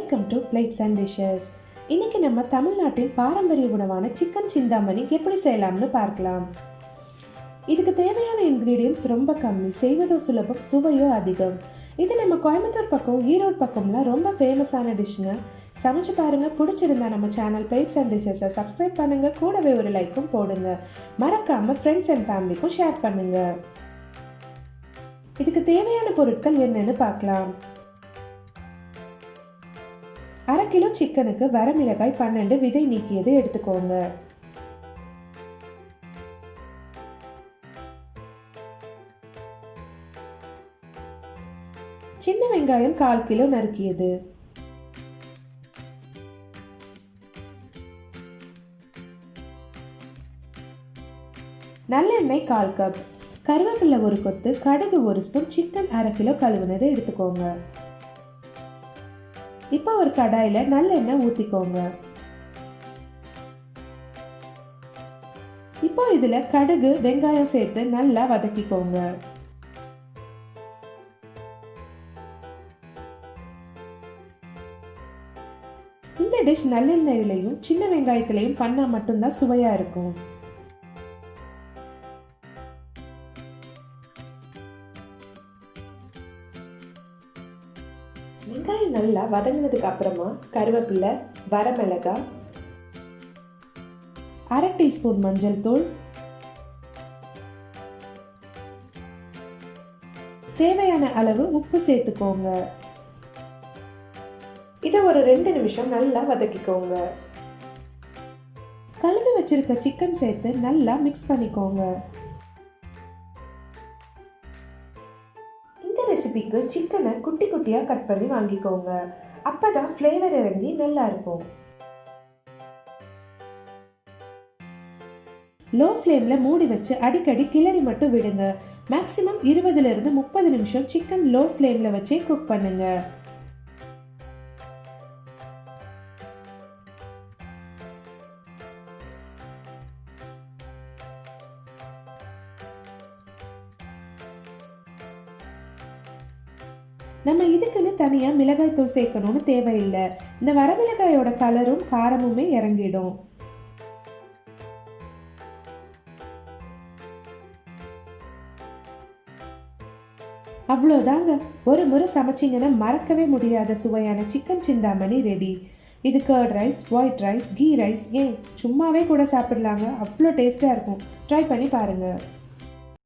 Welcome to plates and dishes. இன்னைக்கு நம்ம தமிழ்நாட்டின் பாரம்பரிய உணவான சிக்கன் சிந்தாமணி எப்படி செய்யலாம்னு பார்க்கலாம். இதுக்கு தேவையான இன்க்ரீடியன்ட்ஸ் ரொம்ப கம்மி, செய்வதோ சுலபம், சுவையோ அதிகம். இது நம்ம கோயம்புத்தூர் பக்கம், ஈரோடு பக்கம்லாம் ரொம்ப ஃபேமஸான டிஷ்ஷுங்க. சமைச்சு பாருங்கள். பிடிச்சிருந்தா நம்ம சேனல் பிளேட்ஸ் அண்ட் டிஷஸை சப்ஸ்கிரைப் பண்ணுங்கள். கூடவே ஒரு லைக்கும் போடுங்க. மறக்காமல் ஃப்ரெண்ட்ஸ் அண்ட் ஃபேமிலிக்கும் ஷேர் பண்ணுங்கள். இதுக்கு தேவையான பொருட்கள் என்னன்னு பார்க்கலாம். 1/2 கிலோ சிக்கனுக்கு வரமிளகாய் 12 விதை நீக்கியது எடுத்துக்கோங்க. சின்ன வெங்காயம் 1/4 கிலோ நறுக்கியது. நல்லெண்ணெய் 1/4 கப், கருவேப்பிலை 1 கொத்து, கடுகு 1 ஸ்பூன், சிக்கன் 1/2 கிலோ கழுவுனது எடுத்துக்கோங்க. இப்போ ஒரு கடாயில் நல்லெண்ணெய் ஊற்றிக்கோங்க. இப்போ இதில் கடுகு வெங்காயம் சேர்த்து நல்லா வதக்கிக்கோங்க. இந்த டிஷ் நல்லெண்ணெயிலையும் சின்ன வெங்காயத்திலையும் பண்ணால் மட்டும்தான் சுவையாக இருக்கும். வெங்காயம் நல்லா வதங்கினதுக்கு அப்புறமா கருவேப்பிலை, வரமிளகாய், 1/2 டீஸ்பூன் மஞ்சள் தூள், தேவையான அளவு உப்பு சேர்த்துக்கோங்க. இதை ஒரு 2 நிமிஷம் நல்லா வதக்கிக்கோங்க. கழுவி வச்சிருக்க சிக்கன் சேர்த்து நல்லா மிக்ஸ் பண்ணிக்கோங்க. ரெசிபிக்கு சிக்கனை குட்டி குட்டியாக கட் பண்ணி வாங்கிக்கோங்க. அப்பதான் ஃப்ளேவர் இறங்கி நல்லா இருக்கும். லோ ஃப்ளேமில் மூடி வச்சு அடிக்கடி கிளறி மட்டும் விடுங்க. மேக்ஸிமம் 20 to 30 நிமிஷம் சிக்கன் லோ ஃப்ளேமில் வச்சே குக் பண்ணுங்க. நம்ம இதுக்குன்னு தனியாக மிளகாய் தூள் சேர்க்கணும்னு தேவையில்லை. இந்த வரமிளகாயோட கலரும் காரமுமே இறங்கிடும். அவ்வளோதாங்க. ஒரு முறை சமைச்சிங்கன்னா மறக்கவே முடியாத சுவையான சிக்கன் சிந்தாமணி ரெடி. இது curd rice, white rice, ghee rice, ஏன் சும்மாவே கூட சாப்பிடலாங்க. அவ்வளோ டேஸ்ட்டாக இருக்கும். ட்ரை பண்ணி பாருங்கள்.